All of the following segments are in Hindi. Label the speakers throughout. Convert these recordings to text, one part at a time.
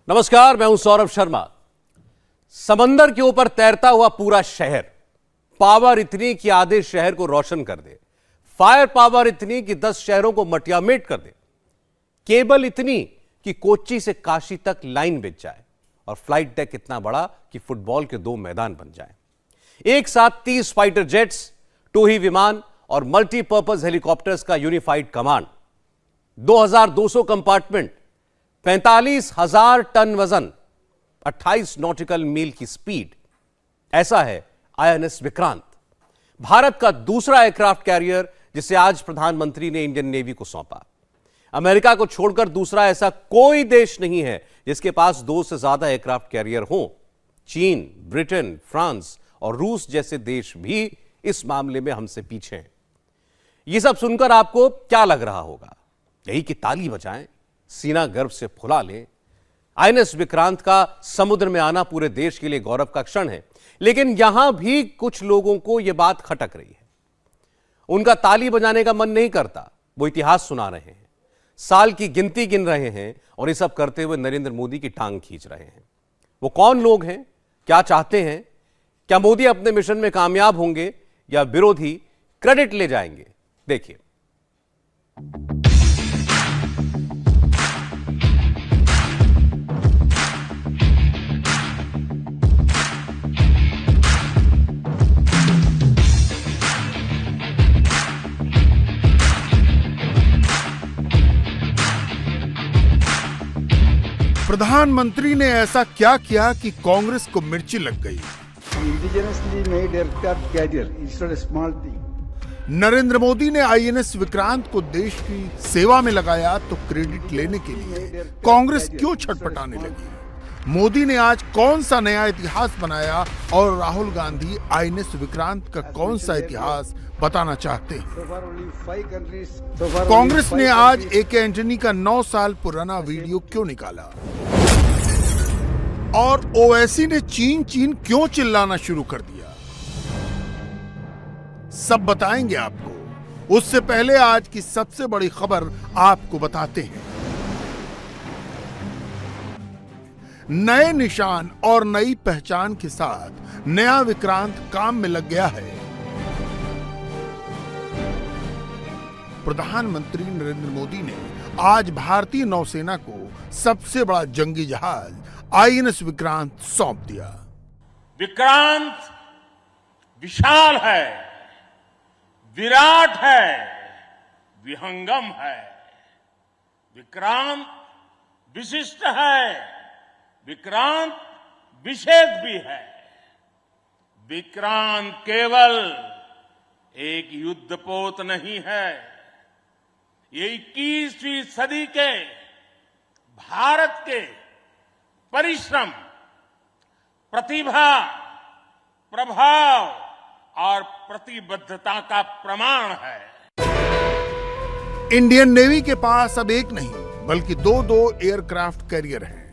Speaker 1: नमस्कार, मैं हूं सौरभ शर्मा। समंदर के ऊपर तैरता हुआ पूरा शहर, पावर इतनी कि आधे शहर को रोशन कर दे, फायर पावर इतनी कि 10 शहरों को मटियामेट कर दे, केबल इतनी कि कोच्चि से काशी तक लाइन बिछ जाए और फ्लाइट डेक इतना बड़ा कि फुटबॉल के 2 मैदान बन जाए। एक साथ 30 फाइटर जेट्स, 2 ही विमान और मल्टीपर्पज हेलीकॉप्टर्स का यूनिफाइड कमांड, 2200 कंपार्टमेंट, 45,000 टन वजन, 28 नॉटिकल मील की स्पीड। ऐसा है आईएनएस विक्रांत, भारत का दूसरा एयरक्राफ्ट कैरियर जिसे आज प्रधानमंत्री ने इंडियन नेवी को सौंपा। अमेरिका को छोड़कर दूसरा ऐसा कोई देश नहीं है जिसके पास 2 से ज्यादा एयरक्राफ्ट कैरियर हो। चीन, ब्रिटेन, फ्रांस और रूस जैसे देश भी इस मामले में हमसे पीछे हैं। यह सब सुनकर आपको क्या लग रहा होगा? यही कि ताली बजाएं, सीना गर्व से फुला लें। आईएनएस विक्रांत का समुद्र में आना पूरे देश के लिए गौरव का क्षण है, लेकिन यहां भी कुछ लोगों को यह बात खटक रही है। उनका ताली बजाने का मन नहीं करता, वो इतिहास सुना रहे हैं, साल की गिनती गिन रहे हैं और ये सब करते हुए नरेंद्र मोदी की टांग खींच रहे हैं। वो कौन लोग हैं, क्या चाहते हैं? क्या मोदी अपने मिशन में कामयाब होंगे या विरोधी क्रेडिट ले जाएंगे? देखिए।
Speaker 2: प्रधानमंत्री ने ऐसा क्या किया कि कांग्रेस को मिर्ची लग गई?
Speaker 3: Indigenously made aircraft carrier is not a small thing.
Speaker 2: Narendra Modi ने आईएनएस विक्रांत को देश की सेवा में लगाया तो क्रेडिट लेने के लिए कांग्रेस क्यों छटपटाने लगी? मोदी ने आज कौन सा नया इतिहास बनाया और राहुल गांधी आईएनएस विक्रांत का कौन सा इतिहास बताना चाहते हैं? कांग्रेस ने आज एके एंटनी का 9 साल पुराना वीडियो क्यों निकाला और ओवैसी ने चीन चीन क्यों चिल्लाना शुरू कर दिया? सब बताएंगे आपको। उससे पहले आज की सबसे बड़ी खबर आपको बताते हैं। नए निशान और नई पहचान के साथ नया विक्रांत काम में लग गया है। प्रधानमंत्री नरेंद्र मोदी ने आज भारतीय नौसेना को सबसे बड़ा जंगी जहाज आईएनएस विक्रांत सौंप दिया।
Speaker 4: विक्रांत विशाल है, विराट है, विहंगम है। विक्रांत विशिष्ट है, विक्रांत विशेष भी है। विक्रांत केवल एक युद्धपोत नहीं है, ये 21वीं सदी के भारत के परिश्रम, प्रतिभा, प्रभाव और प्रतिबद्धता का प्रमाण है।
Speaker 2: इंडियन नेवी के पास अब एक नहीं बल्कि 2 एयरक्राफ्ट कैरियर हैं।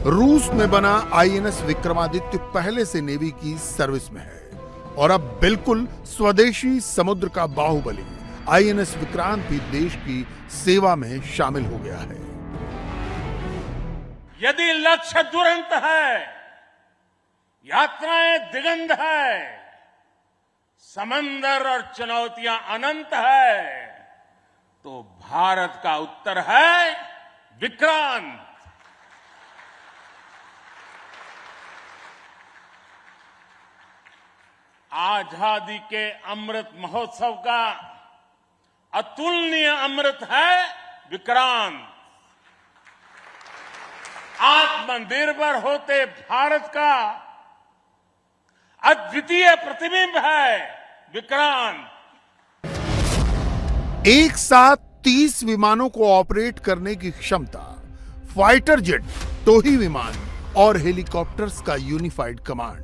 Speaker 2: रूस में बना आईएनएस विक्रमादित्य पहले से नेवी की सर्विस में है और अब बिल्कुल स्वदेशी समुद्र का बाहुबली आईएनएस विक्रांत भी देश की सेवा में शामिल हो गया है।
Speaker 4: यदि लक्ष्य दुरंत है, यात्राएं दिगंत है, समंदर और चुनौतियां अनंत है, तो भारत का उत्तर है विक्रांत। आजादी के अमृत महोत्सव का अतुलनीय अमृत है विक्रांत। आत्मनिर्भर होते भारत का अद्वितीय प्रतिबिंब है विक्रांत।
Speaker 2: एक साथ 30 विमानों को ऑपरेट करने की क्षमता, फाइटर जेट, टोही विमान और हेलीकॉप्टर्स का unified command,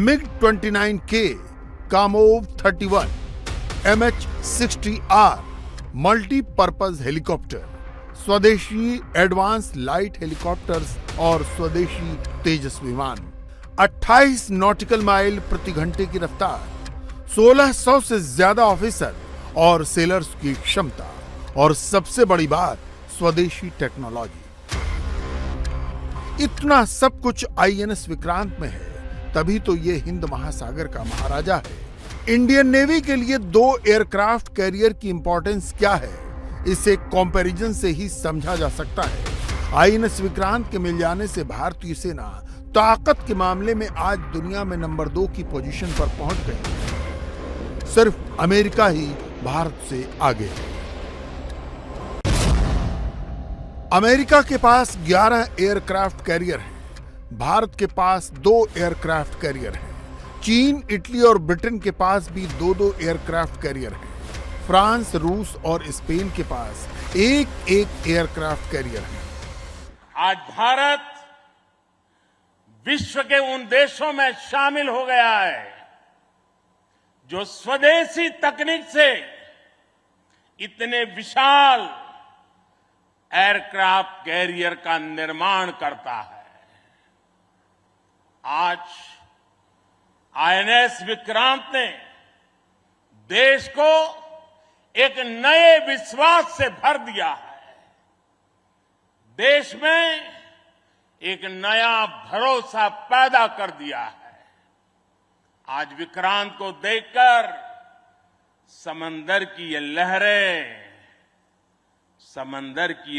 Speaker 2: MiG-29K, Kamov 31, MH-60R multipurpose helicopter, स्वदेशी एडवांस लाइट हेलीकॉप्टर्स और स्वदेशी तेजस विमान, 28 नॉटिकल माइल प्रति घंटे की रफ्तार, 1600 से ज्यादा ऑफिसर और सेलर्स की क्षमता और सबसे बड़ी बात स्वदेशी टेक्नोलॉजी। इतना सब कुछ आईएनएस विक्रांत में है, तभी तो ये हिंद महासागर का महाराजा है। इंडियन नेवी के लिए 2 एयरक्राफ्ट कैरियर की इंपॉर्टेंस क्या है, इसे कंपैरिजन से ही समझा जा सकता है। आईएनएस विक्रांत के मिल जाने से भारतीय सेना ताकत के मामले में आज दुनिया में नंबर 2 की पोजीशन पर पहुंच गई। सिर्फ अमेरिका ही भारत से आगे है। अमेरिका के पास 11 एयरक्राफ्ट कैरियर हैं, भारत के पास 2 एयरक्राफ्ट कैरियर हैं, चीन, इटली और ब्रिटेन के पास भी 2-2 एयरक्राफ्ट कैरियर हैं, फ्रांस, रूस और स्पेन के पास 1-1 एयरक्राफ्ट कैरियर है।
Speaker 4: आज भारत विश्व के उन देशों में शामिल हो गया है जो स्वदेशी तकनीक से इतने विशाल एयरक्राफ्ट कैरियर का निर्माण करता है। आज आईएनएस विक्रांत ने देश को एक नए विश्वास से भर दिया है। देश में एक नया भरोसा पैदा कर दिया है। आज विक्रांत को देखकर समंदर की ये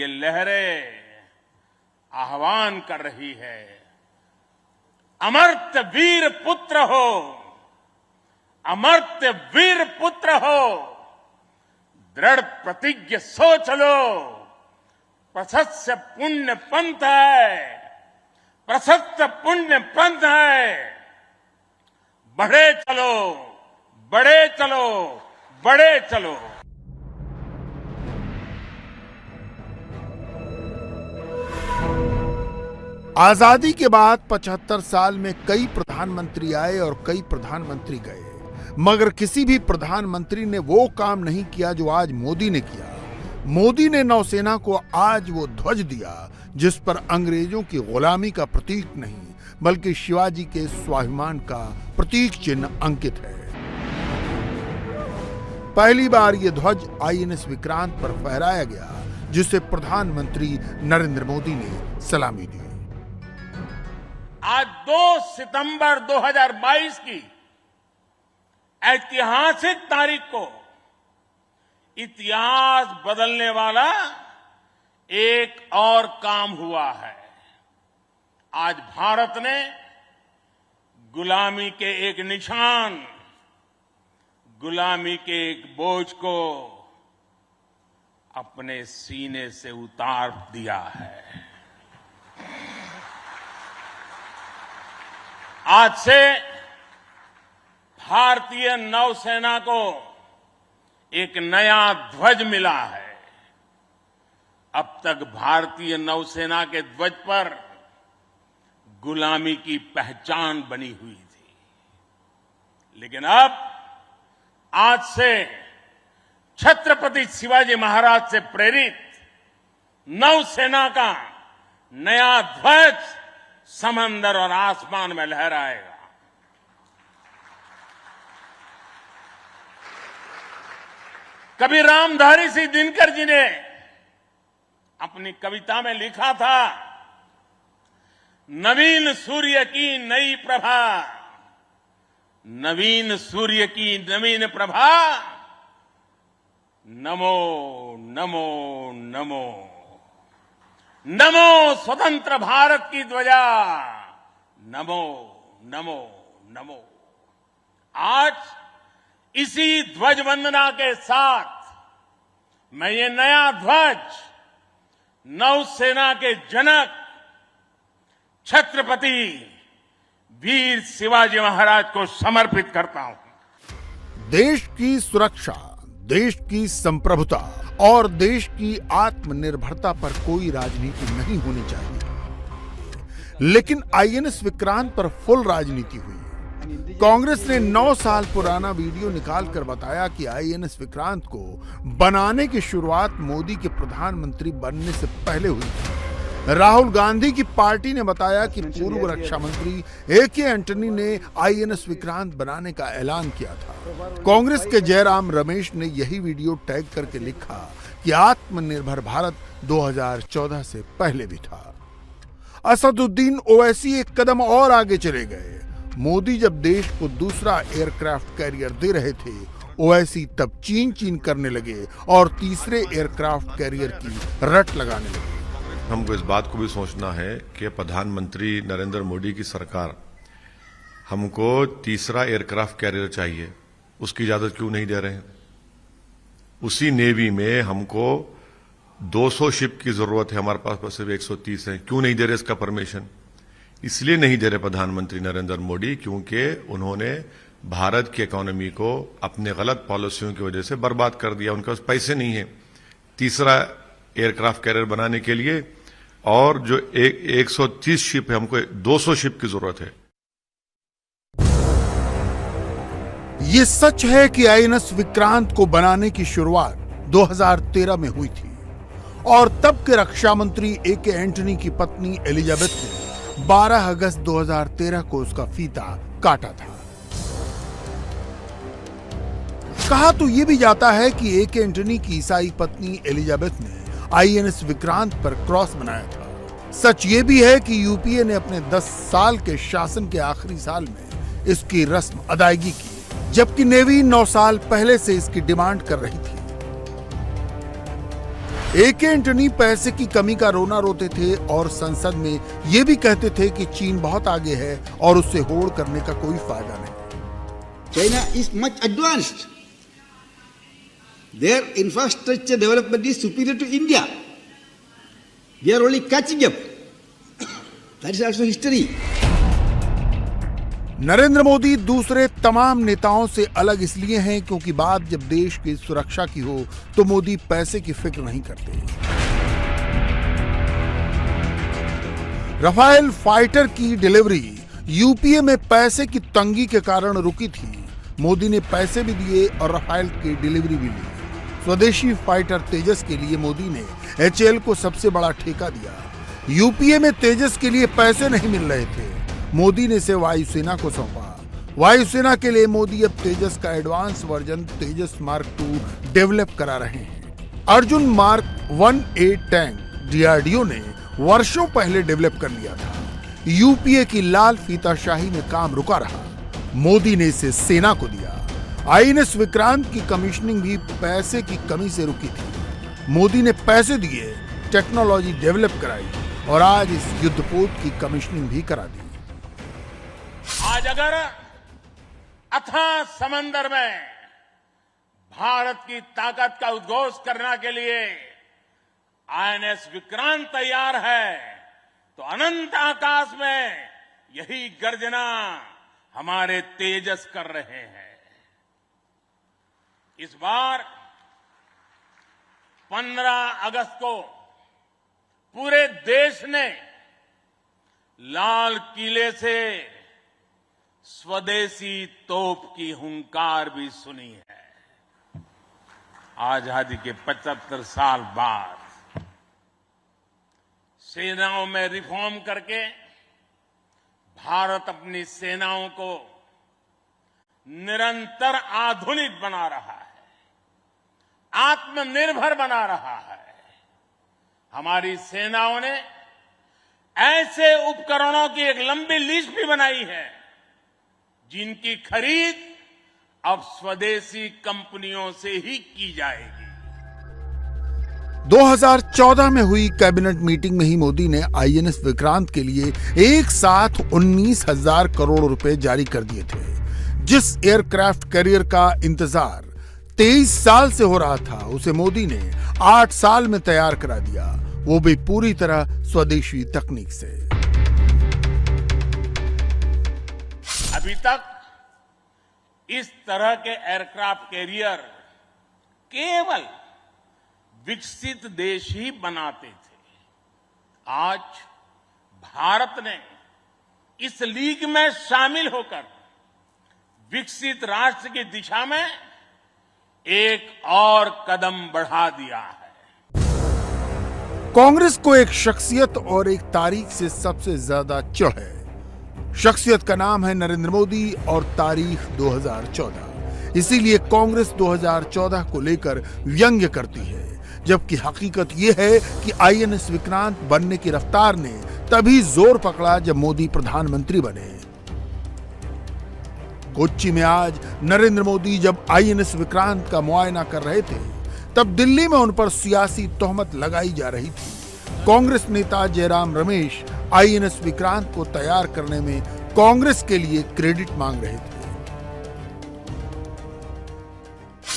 Speaker 4: लहरें आह्वान कर रही है, अमर्त्य वीर पुत्र हो, अमर्त्य वीर पुत्र हो, दृढ़ प्रतिज्ञ सोच लो, प्रशस्त पुण्य पंथ है, प्रशस्त पुण्य पंथ है, बढ़े चलो, बड़े चलो, बड़े चलो।
Speaker 2: आजादी के बाद 75 साल में कई प्रधानमंत्री आए और कई प्रधानमंत्री गए, मगर किसी भी प्रधानमंत्री ने वो काम नहीं किया जो आज मोदी ने किया। मोदी ने नौसेना को आज वो ध्वज दिया जिस पर अंग्रेजों की गुलामी का प्रतीक नहीं बल्कि शिवाजी के स्वाभिमान का प्रतीक चिन्ह अंकित है। पहली बार ये ध्वज आईएनएस विक्रांत पर फहराया गया जिसे प्रधानमंत्री नरेंद्र मोदी ने सलामी दी।
Speaker 4: आज 2 सितंबर 2022 की ऐतिहासिक तारीख को इतिहास बदलने वाला एक और काम हुआ है। आज भारत ने गुलामी के एक निशान, गुलामी के एक बोझ को अपने सीने से उतार दिया है। आज से भारतीय नौसेना को एक नया ध्वज मिला है। अब तक भारतीय नौसेना के ध्वज पर गुलामी की पहचान बनी हुई थी, लेकिन अब आज से छत्रपति शिवाजी महाराज से प्रेरित नौसेना का नया ध्वज समंदर और आसमान में लहराएगा। कभी रामधारी सिंह दिनकर जी ने अपनी कविता में लिखा था, नवीन सूर्य की नई प्रभा, नवीन सूर्य की नवीन प्रभा, नमो नमो नमो, नमो स्वतंत्र भारत की ध्वजा, नमो नमो नमो। आज इसी ध्वज वंदना के साथ मैं ये नया ध्वज नौसेना के जनक छत्रपति वीर शिवाजी महाराज को समर्पित करता हूं।
Speaker 2: देश की सुरक्षा, देश की संप्रभुता और देश की आत्मनिर्भरता पर कोई राजनीति नहीं होनी चाहिए, लेकिन आईएनएस विक्रांत पर फुल राजनीति हुई। कांग्रेस ने 9 साल पुराना वीडियो निकालकर बताया कि आईएनएस विक्रांत को बनाने की शुरुआत मोदी के प्रधानमंत्री बनने से पहले हुई थी। राहुल गांधी की पार्टी ने बताया कि पूर्व रक्षा मंत्री एके एंटनी ने आईएनएस विक्रांत बनाने का ऐलान किया था। कांग्रेस के जयराम रमेश ने यही वीडियो टैग करके लिखा कि आत्मनिर्भर भारत 2014 से पहले भी था। असदुद्दीन ओवैसी एक कदम और आगे चले गए। मोदी जब देश को दूसरा एयरक्राफ्ट कैरियर दे रहे थे, ओवैसी तब चीन करने लगे और तीसरे एयरक्राफ्ट कैरियर की रट लगाने लगे।
Speaker 5: हमको इस बात को भी सोचना है कि प्रधानमंत्री नरेंद्र मोदी की सरकार हमको तीसरा एयरक्राफ्ट कैरियर चाहिए, उसकी इजाजत क्यों नहीं दे रहे हैं? उसी नेवी में हमको 200 शिप की जरूरत है, हमारे पास सिर्फ 130 है, क्यों नहीं दे रहे इसका परमिशन? इसलिए नहीं दे रहे प्रधानमंत्री नरेंद्र मोदी क्योंकि उन्होंने भारत की इकोनॉमी को अपने गलत पॉलिसियों की वजह से बर्बाद कर दिया। उनके पास पैसे नहीं है तीसरा एयरक्राफ्ट कैरियर बनाने के लिए, और जो 130 शिप है, हमको 200 शिप की जरूरत है।
Speaker 2: ये सच है कि आईएनएस विक्रांत को बनाने की शुरुआत 2013 में हुई थी और तब के रक्षा मंत्री ए.के. एंटनी की पत्नी एलिजाबेथ ने 12 अगस्त 2013 को उसका फीता काटा था। कहा तो यह भी जाता है कि ए.के. एंटनी की ईसाई पत्नी एलिजाबेथ ने आईएनएस विक्रांत पर क्रॉस बनाया था। सच ये भी है कि यूपीए ने अपने 10 साल के शासन के आखिरी साल में इसकी रस्म अदायगी की, जबकि नेवी 9 साल पहले से इसकी डिमांड कर रही थी। ए.के. एंटनी पैसे की कमी का रोना रोते थे और संसद में यह भी कहते थे कि चीन बहुत आगे है और उससे होड़ करने का कोई फायदा नहीं।
Speaker 3: China is much advanced. Their infrastructure development is superior to India. We are only catching up. That is also history.
Speaker 2: Narendra Modi दूसरे तमाम नेताओं से अलग इसलिए हैं क्योंकि बात जब देश की सुरक्षा की हो तो मोदी पैसे की फिक्र नहीं करते। राफेल फाइटर की डिलीवरी यूपीए में पैसे की तंगी के कारण रुकी थी। मोदी ने पैसे भी दिए और राफेल की डिलीवरी भी ली। स्वदेशी फाइटर तेजस के लिए मोदी ने एचएएल को सबसे बड़ा ठेका दिया। यूपीए में तेजस के लिए पैसे नहीं मिल रहे थे, मोदी ने इसे वायुसेना को सौंपा। वायुसेना के लिए मोदी अब तेजस का एडवांस वर्जन तेजस मार्क 2 डेवलप करा रहे हैं। Arjun mark 1A tank DRDO ने वर्षों पहले डेवलप कर लिया था। यूपीए की लाल फीताशाही में काम रुका रहा, मोदी ने इसे सेना को दिया। आईएनएस विक्रांत की कमीशनिंग भी पैसे की कमी से रुकी थी। मोदी ने पैसे दिए, टेक्नोलॉजी डेवलप कराई और आज इस युद्धपोत की कमीशनिंग भी करा दी।
Speaker 4: आज अगर अथाह समंदर में भारत की ताकत का उद्घोष करने के लिए आईएनएस विक्रांत तैयार है, तो अनंत आकाश में यही गर्जना हमारे तेजस कर रहे हैं। इस बार 15 अगस्त को पूरे देश ने लाल किले से स्वदेशी तोप की हुंकार भी सुनी है। आजादी के 75 साल बाद सेनाओं में रिफॉर्म करके भारत अपनी सेनाओं को निरंतर आधुनिक बना रहा है, आत्मनिर्भर बना रहा है। हमारी सेनाओं ने ऐसे उपकरणों की एक लंबी लिस्ट भी बनाई है जिनकी खरीद अब स्वदेशी कंपनियों से ही की जाएगी।
Speaker 2: 2014 में हुई कैबिनेट मीटिंग में ही मोदी ने आईएनएस विक्रांत के लिए एक साथ 19,000 करोड़ रुपए जारी कर दिए थे। जिस एयरक्राफ्ट कैरियर का इंतजार 23 साल से हो रहा था, उसे मोदी ने 8 साल में तैयार करा दिया, वो भी पूरी तरह स्वदेशी तकनीक से।
Speaker 4: अभी तक इस तरह के एयरक्राफ्ट कैरियर केवल विकसित देश ही बनाते थे। आज भारत ने इस लीग में शामिल होकर विकसित राष्ट्र की दिशा में एक और कदम बढ़ा दिया है।
Speaker 2: कांग्रेस को एक शख्सियत और एक तारीख से सबसे ज्यादा चिढ़ है। शख्सियत का नाम है नरेंद्र मोदी और तारीख 2014। इसीलिए कांग्रेस 2014 को लेकर व्यंग्य करती है। जबकि हकीकत यह है कि आईएनएस विक्रांत बनने की रफ्तार ने तभी जोर पकड़ा जब मोदी प्रधानमंत्री बने। कोच्चि में आज नरेंद्र मोदी जब आईएनएस विक्रांत का मुआयना कर रहे थे, तब दिल्ली में उन पर सियासी तोहमत लगाई जा रही थी। कांग्रेस नेता जयराम रमेश आईएनएस विक्रांत को तैयार करने में कांग्रेस के लिए क्रेडिट मांग रहे थे।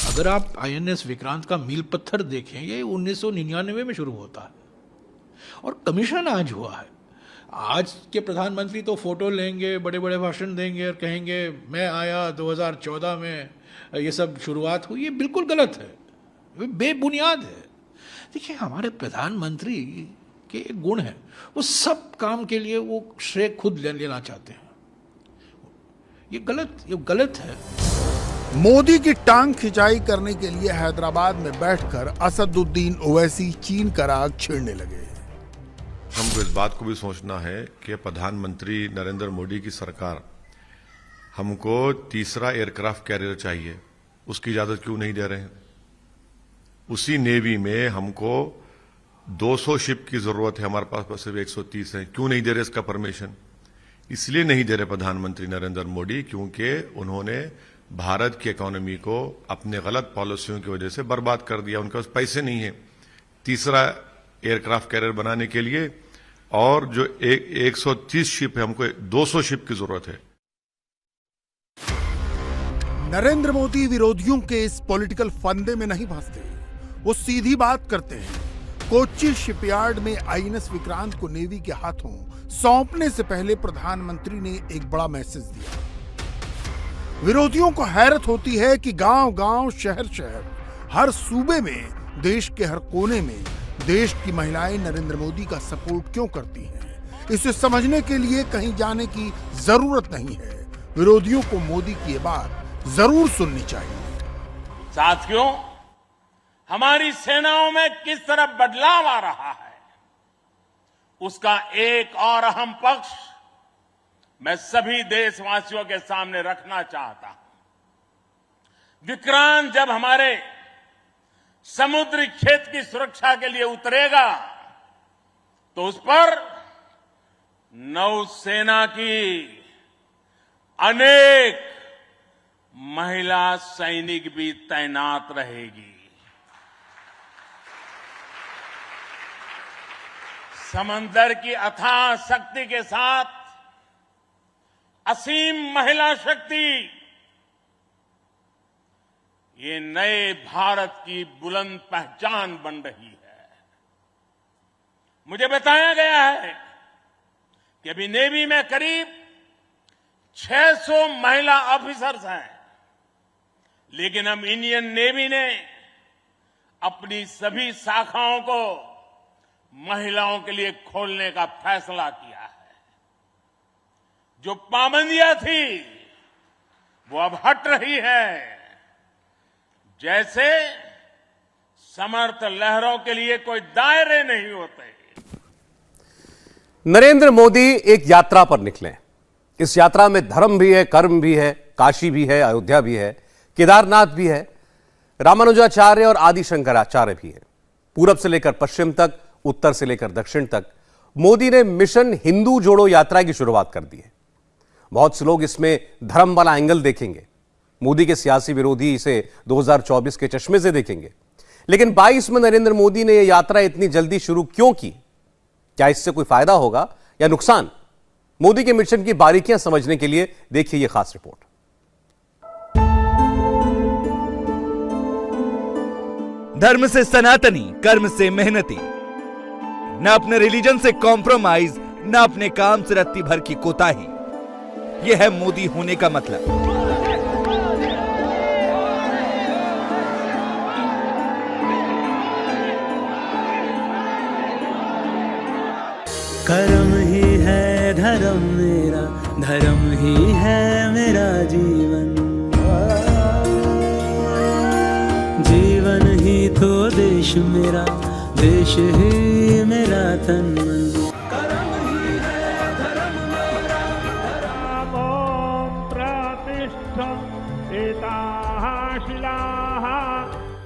Speaker 6: अगर आप आईएनएस विक्रांत का मील पत्थर देखें, ये 1999 में शुरू होता है और कमीशन आज हुआ है। आज के प्रधानमंत्री तो फोटो लेंगे, बड़े बड़े भाषण देंगे और कहेंगे मैं आया 2014 में, ये सब शुरुआत हुई। ये बिल्कुल गलत है, ये बेबुनियाद है। देखिए, हमारे प्रधानमंत्री के एक गुण है, वो सब काम के लिए वो श्रेय खुद लेना चाहते हैं। ये गलत है।
Speaker 2: मोदी की टांग खिंचाई करने के लिए हैदराबाद में बैठकर असदुद्दीन ओवैसी चीन का राग छेड़ने लगे।
Speaker 5: हमको इस बात को भी सोचना है कि प्रधानमंत्री नरेंद्र मोदी की सरकार हमको तीसरा एयरक्राफ्ट कैरियर चाहिए, उसकी इजाजत क्यों नहीं दे रहे हैं? उसी नेवी में हमको 200 शिप की जरूरत है, हमारे पास सिर्फ 130 है, क्यों नहीं दे रहे इसका परमिशन? इसलिए नहीं दे रहे प्रधानमंत्री नरेंद्र मोदी क्योंकि उन्होंने भारत की इकोनॉमी को अपने गलत पॉलिसियों की वजह से बर्बाद कर दिया। उनके पास पैसे नहीं है तीसरा एयरक्राफ्ट कैरियर बनाने के लिए, और जो 130 शिप है, हमको 200 शिप की जरूरत है।
Speaker 2: नरेंद्र मोदी विरोधियों के इस पॉलिटिकल फंदे में नहीं फंसते, वो सीधी बात करते हैं। कोच्चि शिपयार्ड में आईएनएस विक्रांत को नेवी के हाथों सौंपने से पहले प्रधानमंत्री ने एक बड़ा मैसेज दिया। विरोधियों को हैरत होती है कि गांव-गांव, शहर-शहर, हर सूबे में, देश के हर कोने में देश की महिलाएं नरेंद्र मोदी का सपोर्ट क्यों करती हैं। इसे समझने के लिए कहीं जाने की जरूरत नहीं है। विरोधियों को मोदी की ये बात जरूर सुननी चाहिए।
Speaker 4: साथियों, हमारी सेनाओं में किस तरह बदलाव आ रहा है, उसका एक और अहम पक्ष मैं सभी देशवासियों के सामने रखना चाहता हूं। विक्रांत जब हमारे समुद्री क्षेत्र की सुरक्षा के लिए उतरेगा तो उस पर नौसेना की अनेक महिला सैनिक भी तैनात रहेगी। समंदर की अथाह शक्ति के साथ असीम महिला शक्ति, ये नए भारत की बुलंद पहचान बन रही है। मुझे बताया गया है कि अभी नेवी में करीब 600 महिला ऑफिसर्स हैं, लेकिन हम इंडियन नेवी ने अपनी सभी शाखाओं को महिलाओं के लिए खोलने का फैसला किया है। जो पाबंदियां थी वो अब हट रही है। जैसे समर्थ लहरों के लिए कोई दायरे नहीं होते।
Speaker 1: नरेंद्र मोदी एक यात्रा पर निकले। इस यात्रा में धर्म भी है, कर्म भी है, काशी भी है, अयोध्या भी है, केदारनाथ भी है, रामानुजाचार्य और आदि शंकराचार्य भी है। पूरब से लेकर पश्चिम तक, उत्तर से लेकर दक्षिण तक मोदी ने मिशन हिंदू जोड़ो यात्रा की शुरुआत कर दी है। बहुत से लोग इसमें धर्म वाला एंगल देखेंगे, मोदी के सियासी विरोधी इसे 2024 के चश्मे से देखेंगे। लेकिन 22 में नरेंद्र मोदी ने यह यात्रा इतनी जल्दी शुरू क्यों की? क्या इससे कोई फायदा होगा या नुकसान? मोदी के मिशन की बारीकियां समझने के लिए देखिए यह खास रिपोर्ट।
Speaker 7: धर्म से सनातनी, कर्म से मेहनती, न अपने रिलीजन से कॉम्प्रोमाइज, न अपने काम से रत्ती भर की कोताही। यह है मोदी होने का मतलब।
Speaker 8: कर्म ही है धर्म मेरा, धर्म ही है मेरा जीवन। जीवन ही तो देश मेरा, देश ही मेरा तन मन। कर्म ही है धर्म मेरा, धर्म
Speaker 9: प्रतिष्ठा एताः शिलाः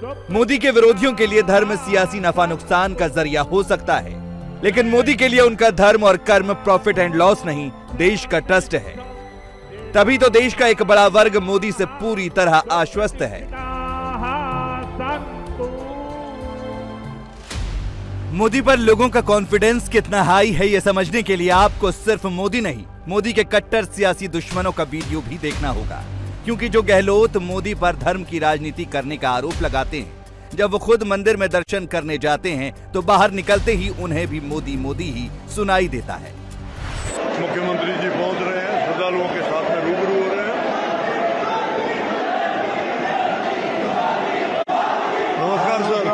Speaker 7: मोदी के विरोधियों के लिए धर्म सियासी नफा नुकसान का जरिया हो सकता है, लेकिन मोदी के लिए उनका धर्म और कर्म प्रॉफिट एंड लॉस नहीं, देश का ट्रस्ट है। तभी तो देश का एक बड़ा वर्ग मोदी से पूरी तरह आश्वस्त है। मोदी पर लोगों का कॉन्फिडेंस कितना हाई है, यह समझने के लिए आपको सिर्फ मोदी नहीं, मोदी के कट्टर सियासी दुश्मनों का वीडियो भी देखना होगा। क्योंकि जो गहलोत मोदी पर धर्म की राजनीति करने का आरोप लगाते हैं, जब वो खुद मंदिर में दर्शन करने जाते हैं तो बाहर निकलते ही उन्हें भी मोदी मोदी ही सुनाई देता है।
Speaker 5: मुख्यमंत्री जी पहुंच रहे हैं, श्रद्धालुओं के साथ में रूबरू हो रहे हैं। नमस्कार सर।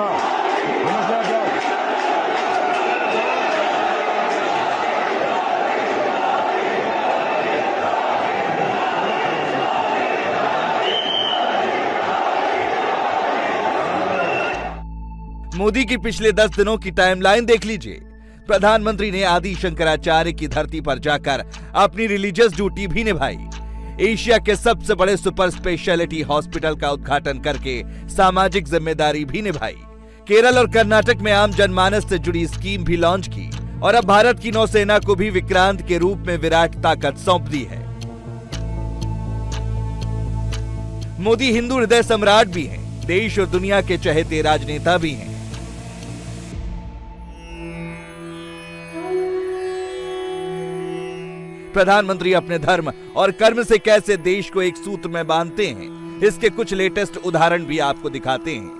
Speaker 7: मोदी की पिछले 10 दिनों की टाइमलाइन देख लीजिए। प्रधानमंत्री ने आदि शंकराचार्य की धरती पर जाकर अपनी रिलीजियस ड्यूटी भी निभाई। एशिया के सबसे बड़े सुपर स्पेशलिटी हॉस्पिटल का उद्घाटन करके सामाजिक जिम्मेदारी भी निभाई। केरल और कर्नाटक में आम जनमानस से जुड़ी स्कीम भी लॉन्च की और अब भारत की नौसेना को भी विक्रांत के रूप में विराट ताकत सौंप दी है। मोदी हिंदू हृदय सम्राट भी हैं, देश और दुनिया के चहेते राजनेता भी हैं। प्रधानमंत्री अपने धर्म और कर्म से कैसे देश को एक सूत्र में बांधते हैं, इसके कुछ लेटेस्ट उदाहरण भी आपको दिखाते हैं।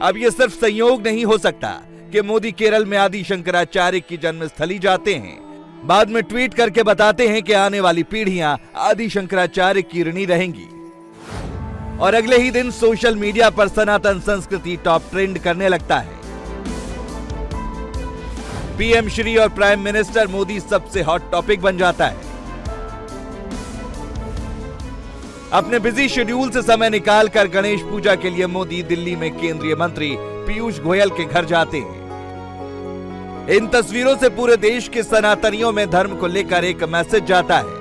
Speaker 7: अब यह सिर्फ संयोग नहीं हो सकता कि मोदी केरल में आदि शंकराचार्य की जन्मस्थली जाते हैं, बाद में ट्वीट करके बताते हैं कि आने वाली पीढ़ियां आदि शंकराचार्य की ऋणी रहेंगी, और अगले ही दिन सोशल मीडिया पर सनातन संस्कृति टॉप ट्रेंड करने लगता है। पीएम श्री और प्राइम मिनिस्टर मोदी सबसे हॉट टॉपिक बन जाता है। अपने बिजी शेड्यूल से समय निकालकर गणेश पूजा के लिए मोदी दिल्ली में केंद्रीय मंत्री पीयूष गोयल के घर जाते हैं। इन तस्वीरों से पूरे देश के सनातनियों में धर्म को लेकर एक मैसेज जाता है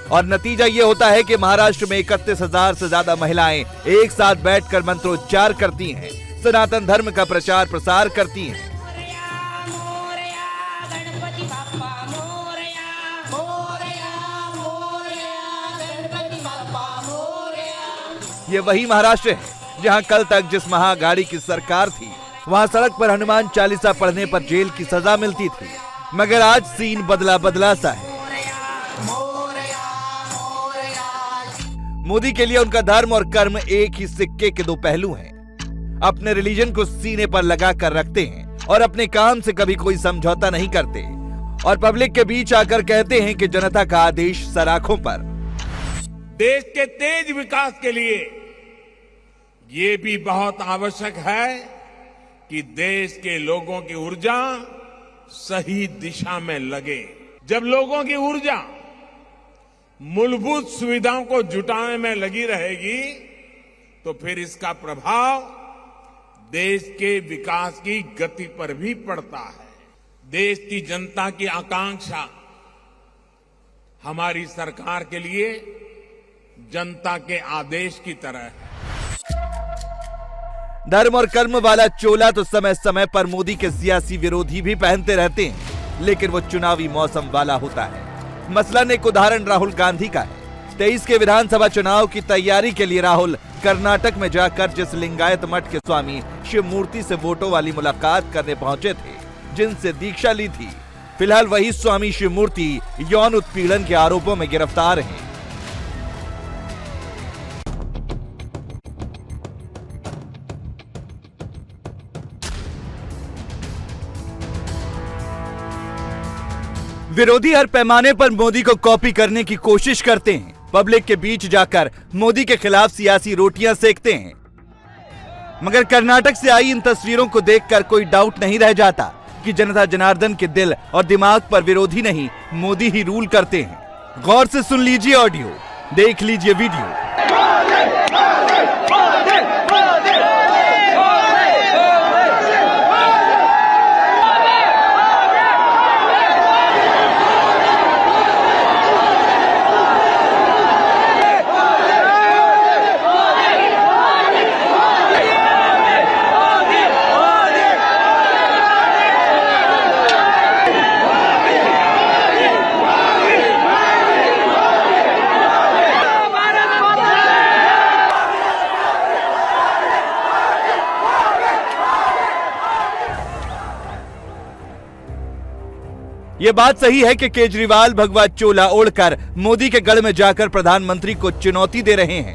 Speaker 7: और नतीजा यह होता है कि महाराष्ट्र में 31,000 से ज्यादा महिलाएं एक साथ बैठकर मंत्रोच्चार करती हैं, सनातन धर्म का प्रचार प्रसार करती हैं। ये वही महाराष्ट्र है जहां कल तक जिस महागाड़ी की सरकार थी, वहां सड़क पर हनुमान चालीसा पढ़ने पर जेल की सजा मिलती थी, मगर आज सीन बदला बदला सा है। मोदी के लिए उनका धर्म और कर्म एक ही सिक्के के दो पहलू हैं। अपने रिलीजन को सीने पर लगा कर रखते हैं और अपने काम से कभी कोई समझौता नहीं करते, और पब्लिक के बीच आकर कहते हैं कि जनता का आदेश सराखों पर।
Speaker 4: देश के तेज विकास के लिए ये भी बहुत आवश्यक है कि देश के लोगों की ऊर्जा सही दिशा में लगे। जब लोगों की ऊर्जा मूलभूत सुविधाओं को जुटाने में लगी रहेगी तो फिर इसका प्रभाव देश के विकास की गति पर भी पड़ता है। देश की जनता की आकांक्षा हमारी सरकार के लिए जनता के आदेश की तरह है।
Speaker 7: धर्म और कर्म वाला चोला तो समय समय पर मोदी के सियासी विरोधी भी पहनते रहते हैं, लेकिन वो चुनावी मौसम वाला होता है। मसलन एक उदाहरण राहुल गांधी का है। 23 के विधानसभा चुनाव की तैयारी के लिए राहुल कर्नाटक में जाकर जिस लिंगायत मठ के स्वामी शिव मूर्ति से वोटों वाली मुलाकात करने पहुंचे थे, जिनसे दीक्षा ली थी, फिलहाल वही स्वामी शिव मूर्ति यौन उत्पीड़न के आरोपों में गिरफ्तार हैं। विरोधी हर पैमाने पर मोदी को कॉपी करने की कोशिश करते हैं, पब्लिक के बीच जाकर मोदी के खिलाफ सियासी रोटियां सेकते हैं, मगर कर्नाटक से आई इन तस्वीरों को देखकर कोई डाउट नहीं रह जाता कि जनता जनार्दन के दिल और दिमाग पर विरोधी नहीं, मोदी ही रूल करते हैं। गौर से सुन लीजिए ऑडियो, देख लीजिए वीडियो। ये बात सही है कि केजरीवाल भगवा चोला ओढ़कर मोदी के गढ़ में जाकर प्रधानमंत्री को चुनौती दे रहे हैं।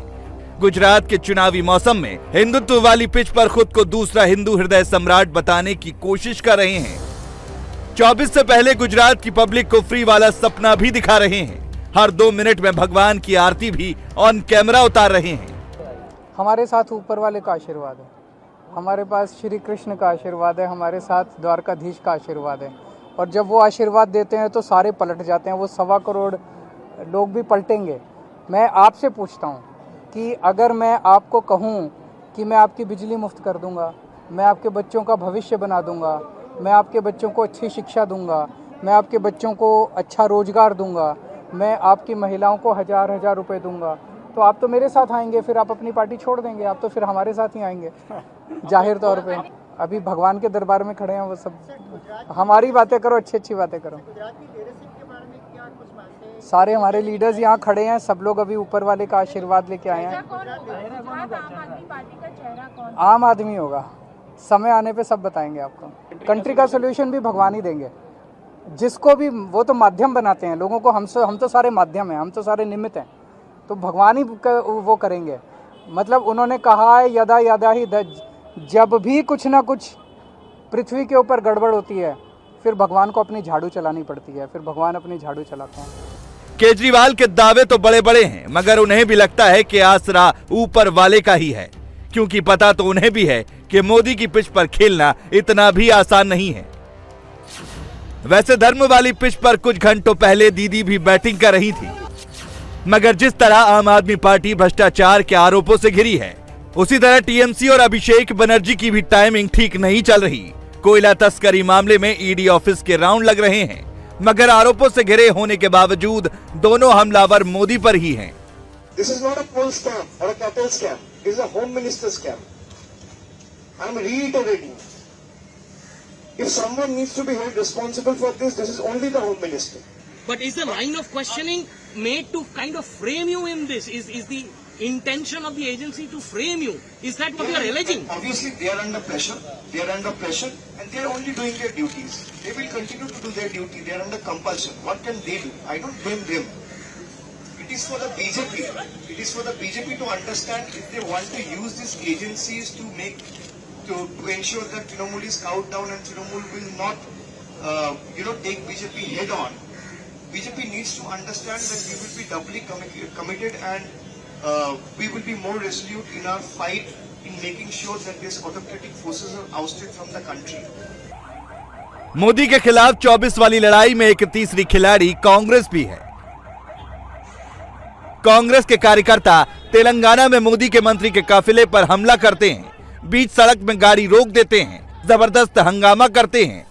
Speaker 7: गुजरात के चुनावी मौसम में हिंदुत्व वाली पिच पर खुद को दूसरा हिंदू हृदय सम्राट बताने की कोशिश कर रहे हैं। 24 से पहले गुजरात की पब्लिक को फ्री वाला सपना भी दिखा रहे हैं। हर 2 मिनट में भगवान की आरती भी ऑन कैमरा उतार रहे हैं।
Speaker 9: हमारे साथ ऊपर वाले का आशीर्वाद है, हमारे पास श्री कृष्ण का आशीर्वाद है, हमारे साथ द्वारकाधीश का आशीर्वाद है। और जब वो आशीर्वाद देते हैं तो सारे पलट जाते हैं। वो 1.25 करोड़ लोग भी पलटेंगे। मैं आपसे पूछता हूँ कि अगर मैं आपको कहूँ कि मैं आपकी बिजली मुफ्त कर दूँगा, मैं आपके बच्चों का भविष्य बना दूँगा, मैं आपके बच्चों को अच्छी शिक्षा दूँगा, मैं आपके बच्चों को अच्छा रोजगार दूँगा, मैं आपकी महिलाओं को 1000-1000 रुपये दूँगा, तो आप तो मेरे साथ आएंगे, फिर आप अपनी पार्टी छोड़ देंगे, आप तो फिर हमारे साथ ही आएंगे जाहिर तौर पे। अभी भगवान के दरबार में खड़े हैं वो सब। हमारी बातें करो, अच्छी अच्छी बातें करो। सारे हमारे लीडर्स यहाँ खड़े हैं, सब लोग अभी ऊपर वाले का आशीर्वाद लेके आए हैं। आम आदमी होगा, समय आने पे सब बताएंगे आपको। कंट्री का सोल्यूशन भी भगवान ही देंगे, जिसको भी वो तो माध्यम बनाते हैं लोगों को। हम तो सारे माध्यम हैं, हम तो सारे निमित्त हैं, तो भगवान ही वो करेंगे। मतलब उन्होंने कहा है यदा यदा ही जब भी कुछ ना कुछ पृथ्वी के ऊपर गड़बड़ होती है, फिर भगवान को अपनी झाड़ू चलानी पड़ती है, फिर भगवान अपनी झाड़ू चलाते हैं।
Speaker 7: केजरीवाल के दावे तो बड़े बड़े हैं, मगर उन्हें भी लगता है कि आसरा ऊपर वाले का ही है, क्योंकि पता तो उन्हें भी है कि मोदी की पिच पर खेलना इतना भी आसान नहीं है। वैसे धर्म वाली पिच पर कुछ घंटों पहले दीदी भी बैटिंग कर रही थी, मगर जिस तरह आम आदमी पार्टी भ्रष्टाचार के आरोपों से घिरी है, उसी तरह टीएमसी और अभिषेक बनर्जी की भी टाइमिंग ठीक नहीं चल रही। कोयला तस्करी मामले में ईडी ऑफिस के राउंड लग रहे हैं, मगर आरोपों से घिरे होने के बावजूद दोनों हमलावर मोदी पर ही हैं।
Speaker 10: This is not a coal scam or a cattle scam. This is a home minister scam. I am reiterating. If someone needs to be held responsible for this, this is only the home minister.
Speaker 11: But is the line of questioning made to kind of frame you in this? Is the intention of the agency to frame you? Is that what you are alleging?
Speaker 10: Obviously, they are under pressure. They are under pressure, and they are only doing their duties. They will continue to do their duty. They are under compulsion. What can they do? I don't blame them. It is for the BJP. It is for the BJP to understand if they want to use these agencies to ensure that Trinamool is cowed down and Trinamool will not, take BJP head on. BJP needs to understand that we will be doubly committed and we will be more resolute in our fight in making sure that these autocratic forces are ousted from the country.
Speaker 7: Modi के खिलाफ 24 वाली लड़ाई में एक तीसरी खिलाड़ी कांग्रेस भी है। कांग्रेस के कार्यकर्ता तेलंगाना में मोदी के मंत्री के काफिले पर हमला करते हैं, बीच सड़क में गाड़ी रोक देते हैं, जबरदस्त हंगामा करते हैं।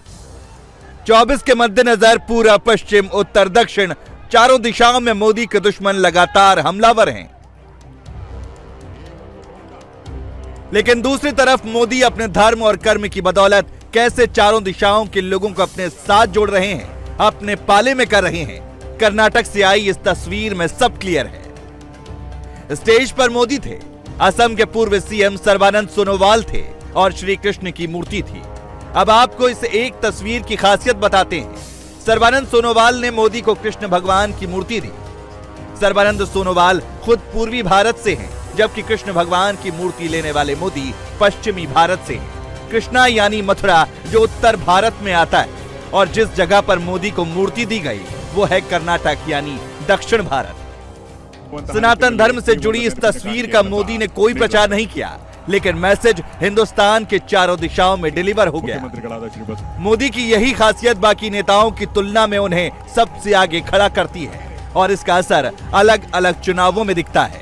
Speaker 7: 24 के मद्देनजर पूरा पश्चिम, उत्तर, दक्षिण चारों दिशाओं में मोदी के दुश्मन लगातार हमलावर हैं। लेकिन दूसरी तरफ मोदी अपने धर्म और कर्म की बदौलत कैसे चारों दिशाओं के लोगों को अपने साथ जोड़ रहे हैं, अपने पाले में कर रहे हैं। कर्नाटक से आई इस तस्वीर में सब क्लियर है। स्टेज पर मोदी थे, असम के पूर्व सीएम सर्बानंद सोनोवाल थे और श्री कृष्ण की मूर्ति थी। अब आपको इस एक तस्वीर की खासियत बताते हैं। सर्बानंद सोनोवाल ने मोदी को कृष्ण भगवान की मूर्ति दी। सर्बानंद सोनोवाल खुद पूर्वी भारत से हैं, जबकि कृष्ण भगवान की मूर्ति लेने वाले मोदी पश्चिमी भारत से हैं। कृष्णा यानी मथुरा जो उत्तर भारत में आता है, और जिस जगह पर मोदी को मूर्ति दी गई वो है कर्नाटक यानी दक्षिण भारत। सनातन धर्म से जुड़ी इस तस्वीर का मोदी ने कोई प्रचार नहीं किया, लेकिन मैसेज हिंदुस्तान के चारों दिशाओं में डिलीवर हो गया। मोदी की यही खासियत बाकी नेताओं की तुलना में उन्हें सबसे आगे खड़ा करती है, और इसका असर अलग अलग चुनावों में दिखता है।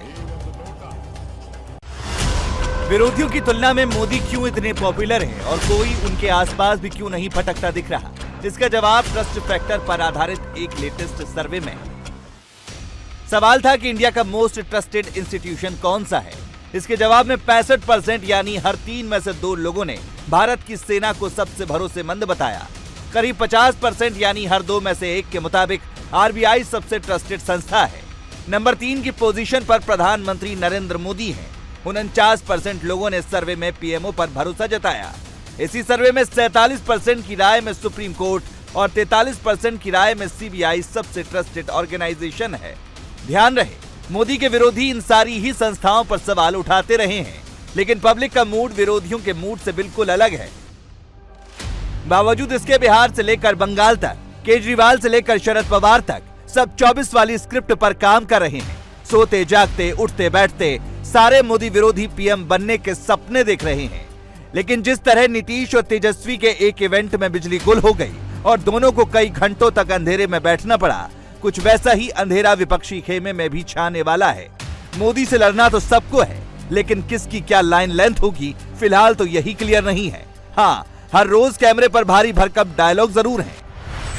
Speaker 7: विरोधियों की तुलना में मोदी क्यों इतने पॉपुलर हैं और कोई उनके आसपास भी क्यों नहीं भटकता दिख रहा? इसका जवाब ट्रस्ट फैक्टर पर आधारित एक लेटेस्ट सर्वे में। सवाल था कि इंडिया का मोस्ट ट्रस्टेड इंस्टीट्यूशन कौन सा है। इसके जवाब में 65% यानी हर 3 में से 2 लोगों ने भारत की सेना को सबसे भरोसेमंद बताया। करीब 50% यानी हर 2 में से 1 के मुताबिक आरबीआई सबसे ट्रस्टेड संस्था है। नंबर 3 की पोजीशन पर प्रधानमंत्री नरेंद्र मोदी हैं। 49% लोगों ने सर्वे में पीएमओ पर भरोसा जताया। इसी सर्वे में 47% की राय में सुप्रीम कोर्ट और 43% की राय में सीबीआई सबसे ट्रस्टेड ऑर्गेनाइजेशन है। ध्यान रहे, मोदी के विरोधी इन सारी ही संस्थाओं पर सवाल उठाते रहे हैं, लेकिन पब्लिक का मूड विरोधियों के मूड से बिल्कुल अलग है। बावजूद इसके बिहार से लेकर बंगाल तक, केजरीवाल से लेकर शरद पवार तक सब 24 वाली स्क्रिप्ट पर काम कर रहे हैं। सोते जागते उठते बैठते सारे मोदी विरोधी पीएम बनने के सपने देख रहे हैं। लेकिन जिस तरह नीतीश और तेजस्वी के एक इवेंट में बिजली गुल हो गई और दोनों को कई घंटों तक अंधेरे में बैठना पड़ा, कुछ वैसा ही अंधेरा विपक्षी खेमे में भी छाने वाला है। मोदी से लड़ना तो सबको है, लेकिन किसकी क्या लाइन लेंथ होगी फिलहाल तो यही क्लियर नहीं है। हाँ, हर रोज कैमरे पर भारी भरकम डायलॉग जरूर है।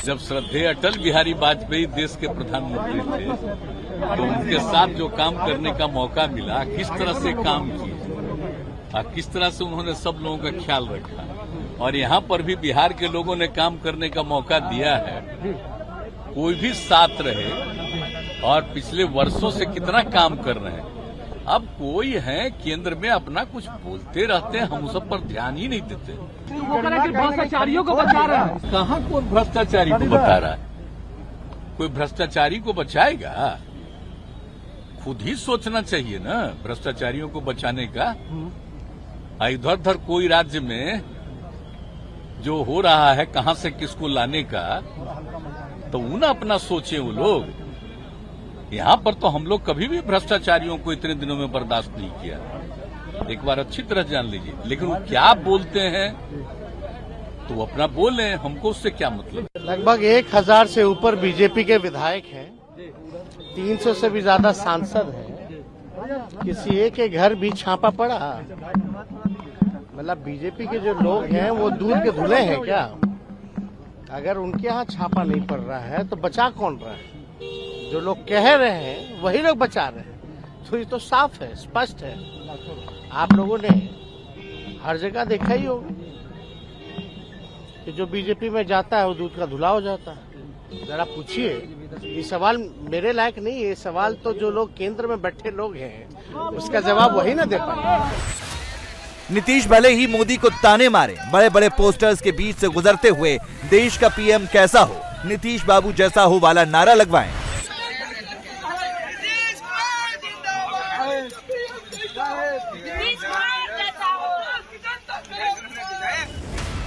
Speaker 12: जब श्रद्धेय अटल बिहारी वाजपेयी देश के प्रधानमंत्री थे तो उनके साथ जो काम करने का मौका मिला, किस तरह से काम किए और किस तरह से उन्होंने सब लोगों का ख्याल रखा, और यहाँ पर भी बिहार के लोगों ने काम करने का मौका दिया है। कोई भी साथ रहे और पिछले वर्षों से कितना काम कर रहे हैं। अब कोई है केंद्र में अपना कुछ बोलते रहते हैं, हम सब पर ध्यान ही नहीं देते।
Speaker 11: भ्रष्टाचारियों को बचा रहा है।
Speaker 12: कहाँ कोई भ्रष्टाचारी को बता रहा है? कोई भ्रष्टाचारी को बचाएगा? खुद ही सोचना चाहिए ना भ्रष्टाचारियों को बचाने का। इधर उधर कोई राज्य में जो हो रहा है कहां से किसको लाने का, तो उन्हें अपना सोचे वो लोग। यहां पर तो हम लोग कभी भी भ्रष्टाचारियों को इतने दिनों में बर्दाश्त नहीं किया। एक बार अच्छी तरह जान लीजिए। लेकिन वो क्या बोलते हैं तो वो अपना बोले, हमको उससे क्या मतलब।
Speaker 13: लगभग 1000 से ऊपर बीजेपी के विधायक हैं, 300 से भी ज्यादा सांसद हैं। किसी एक के घर भी छापा पड़ा? मतलब बीजेपी के जो लोग हैं वो दूध के धुले हैं क्या? अगर उनके यहाँ छापा नहीं पड़ रहा है तो बचा कौन रहा है? जो लोग कह रहे हैं वही लोग बचा रहे हैं। तो ये तो साफ है, स्पष्ट है। आप लोगों ने हर जगह देखा ही होगा कि जो बीजेपी में जाता है वो दूध का धुला हो जाता है। जरा पूछिए, ये सवाल मेरे लायक नहीं है। ये सवाल तो जो लोग केंद्र में बैठे लोग हैं उसका जवाब वही ना दे पाए।
Speaker 7: नीतीश भले ही मोदी को ताने मारे, बड़े बड़े पोस्टर्स के बीच से गुजरते हुए देश का पीएम कैसा हो, नीतीश बाबू जैसा हो वाला नारा लगवाएं।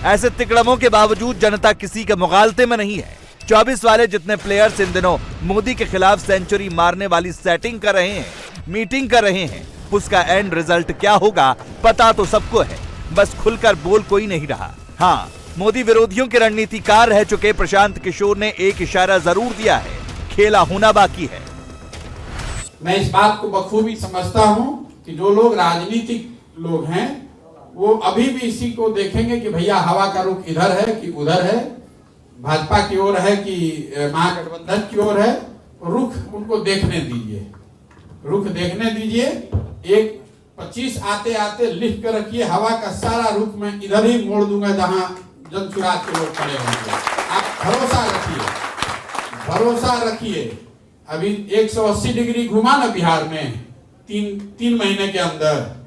Speaker 7: ऐसे तिकड़मों के बावजूद जनता किसी के मुगालते में नहीं है। 24 वाले जितने प्लेयर्स इन दिनों मोदी के खिलाफ सेंचुरी मारने वाली सेटिंग कर रहे हैं, मीटिंग कर रहे हैं, उसका एंड रिजल्ट क्या होगा पता तो सबको है, बस खुलकर बोल कोई नहीं रहा। हाँ, मोदी विरोधियों के रणनीतिकार रह चुके प्रशांत किशोर ने एक इशारा जरूर दिया है, खेला होना बाकी है।
Speaker 14: मैं इस बात को बखूबी समझता हूं कि जो लोग राजनीतिक लोग हैं वो अभी भी इसी को देखेंगे कि भैया हवा का रुख इधर है कि उधर है, भाजपा की ओर है कि महागठबंधन की ओर है। रुख उनको देखने दीजिए, रुख देखने दीजिए। एक 25 आते आते लिख कर रखिए, हवा का सारा रुख मैं इधर ही मोड़ दूंगा जहां जनसुराज के लोग खड़े होंगे। आप भरोसा रखिए, भरोसा रखिए। अभी 180 डिग्री घुमा ना बिहार में, तीन महीने के अंदर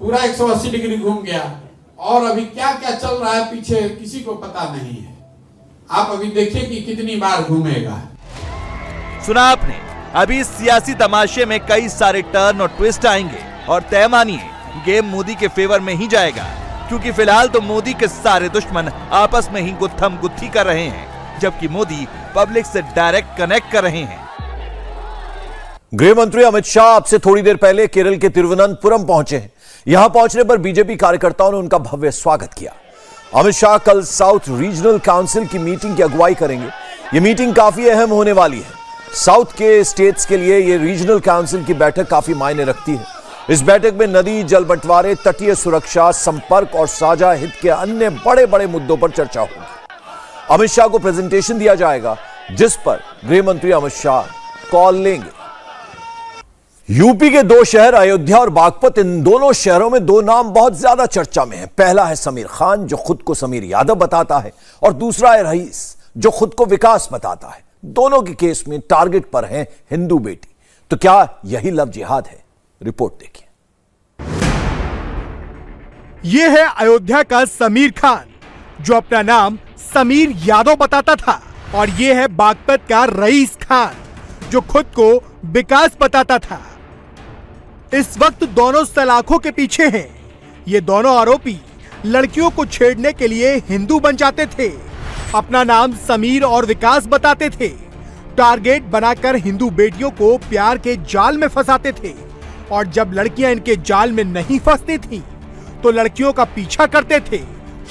Speaker 14: पूरा 180 डिग्री घूम गया। और अभी क्या क्या चल रहा है पीछे किसी को पता नहीं है। आप अभी देखिए कि कितनी बार घूमेगा।
Speaker 7: सुना आपने, अभी इस सियासी तमाशे में कई सारे टर्न और ट्विस्ट आएंगे और तय मानिए गेम मोदी के फेवर में ही जाएगा, क्योंकि फिलहाल तो मोदी के सारे दुश्मन आपस में ही गुत्थम गुत्थी कर रहे हैं, जबकि मोदी पब्लिक से डायरेक्ट कनेक्ट कर रहे हैं।
Speaker 15: गृह मंत्री अमित शाह अब से थोड़ी देर पहले केरल के तिरुवनंतपुरम पहुंचे हैं। यहां पहुंचने पर बीजेपी कार्यकर्ताओं ने उनका भव्य स्वागत किया। अमित शाह कल साउथ रीजनल काउंसिल की मीटिंग की अगुवाई करेंगे। यह मीटिंग काफी अहम होने वाली है। साउथ के स्टेट्स के लिए यह रीजनल काउंसिल की बैठक काफी मायने रखती है। इस बैठक में नदी जल बंटवारे, तटीय सुरक्षा, संपर्क और साझा हित के अन्य बड़े बड़े मुद्दों पर चर्चा होगी। अमित शाह को प्रेजेंटेशन दिया जाएगा, जिस पर गृह मंत्री अमित शाह कॉल लेंगे। यूपी के दो शहर अयोध्या और बागपत, इन दोनों शहरों में दो नाम बहुत ज्यादा चर्चा में है। पहला है समीर खान, जो खुद को समीर यादव बताता है, और दूसरा है रईस, जो खुद को विकास बताता है। दोनों के केस में टारगेट पर है हिंदू बेटी। तो क्या यही लव जिहाद है? रिपोर्ट देखिए।
Speaker 16: यह है अयोध्या का समीर खान, जो अपना नाम समीर यादव बताता था और ये है बागपत का रईस खान जो खुद को विकास बताता था। इस वक्त दोनों सलाखों के पीछे हैं। ये दोनों आरोपी लड़कियों को छेड़ने के लिए हिंदू बन जाते थे, अपना नाम समीर और विकास बताते थे, टारगेट बनाकर हिंदू बेटियों को प्यार के जाल में फंसाते थे और जब लड़कियां इनके जाल में नहीं फंसती थीं, तो लड़कियों का पीछा करते थे,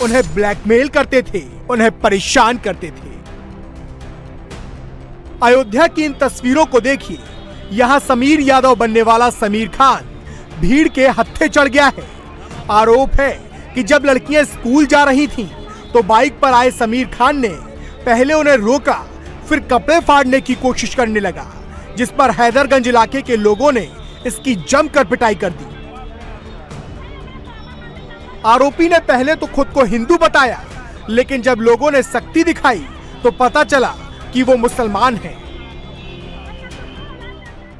Speaker 16: उन्हें ब्लैकमेल करते थे, उन्हें परेशान करते थे। अयोध्या की इन तस्वीरों को देखिए। यहां समीर यादव बनने वाला समीर खान भीड़ के हत्थे चढ़ गया है। आरोप है कि जब लड़कियां स्कूल जा रही थीं, तो बाइक पर आए समीर खान ने पहले उन्हें रोका, फिर कपड़े फाड़ने की कोशिश करने लगा, जिस पर हैदरगंज इलाके के लोगों ने इसकी जमकर पिटाई कर दी। आरोपी ने पहले तो खुद को हिंदू बताया, लेकिन जब लोगों ने सख्ती दिखाई तो पता चला कि वो मुसलमान हैं।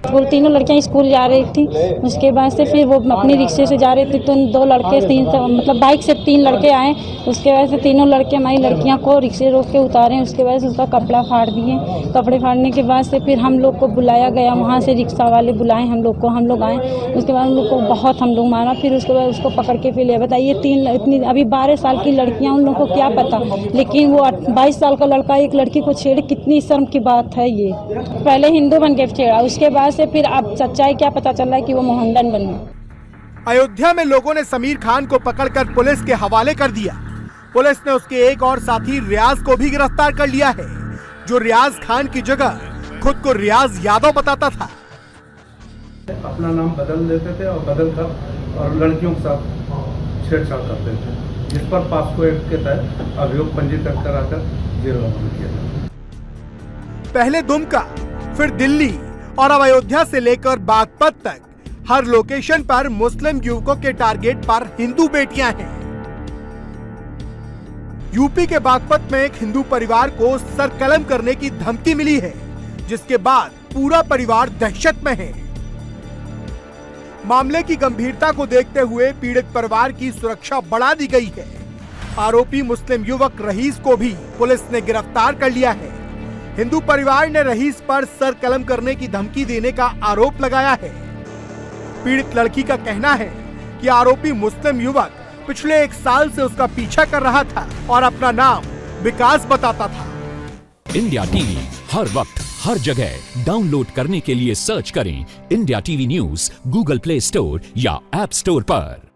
Speaker 17: वो तीनों लड़कियां स्कूल जा रही थी, उसके बाद से फिर वो अपनी रिक्शे से जा रही थी, तो दो लड़के मतलब बाइक से 3 लड़के आए, उसके बाद से तीनों लड़के हमारी लड़कियां को रिक्शे रोक के उतारे, उसके बाद से उसका कपड़ा फाड़ दिए। कपड़े फाड़ने के बाद से फिर हम लोग को बुलाया गया, वहाँ से रिक्शा वाले बुलाए हम लोग को, हम लोग आए, उसके बाद हम लोग को बहुत हम लोग मारा, फिर उसके बाद उसको पकड़ के फिर ले बताइए इतनी अभी 12 साल की लड़कियाँ, उन लोगों को क्या पता, लेकिन वो 22 साल का लड़का एक लड़की को छेड़े, कितनी शर्म की बात है ये। पहले हिंदू बन के छेड़ा, उसके बाद से फिर अब सच्चाई क्या पता चल रहा है कि वो मोहम्मदन बन गया।
Speaker 16: अयोध्या में लोगों ने समीर खान को पकड़कर पुलिस के हवाले कर दिया। पुलिस ने उसके एक और साथी रियाज को भी गिरफ्तार कर लिया है, जो रियाज खान की जगह खुद को रियाज यादव बताता था।
Speaker 18: अपना नाम बदल देते थे और बदल कर और लड़कियों के साथ छेड़छाड़ करते थे, जिस पर पास्को एक्ट के तहत अभियोग पंजीकृत कराकर जेल रवाना किया।
Speaker 16: पहले दुमका, फिर दिल्ली और अब अयोध्या से लेकर बागपत तक हर लोकेशन पर मुस्लिम युवकों के टारगेट पर हिंदू बेटियां हैं। यूपी के बागपत में एक हिंदू परिवार को सरकलम करने की धमकी मिली है, जिसके बाद पूरा परिवार दहशत में है। मामले की गंभीरता को देखते हुए पीड़ित परिवार की सुरक्षा बढ़ा दी गई है। आरोपी मुस्लिम युवक रईस को भी पुलिस ने गिरफ्तार कर लिया है। हिंदू परिवार ने रईस पर सर कलम करने की धमकी देने का आरोप लगाया है। पीड़ित लड़की का कहना है कि आरोपी मुस्लिम युवक पिछले 1 साल से उसका पीछा कर रहा था और अपना नाम विकास बताता था।
Speaker 19: इंडिया टीवी हर वक्त हर जगह डाउनलोड करने के लिए सर्च करें India TV news Google play store या ऐप स्टोर पर।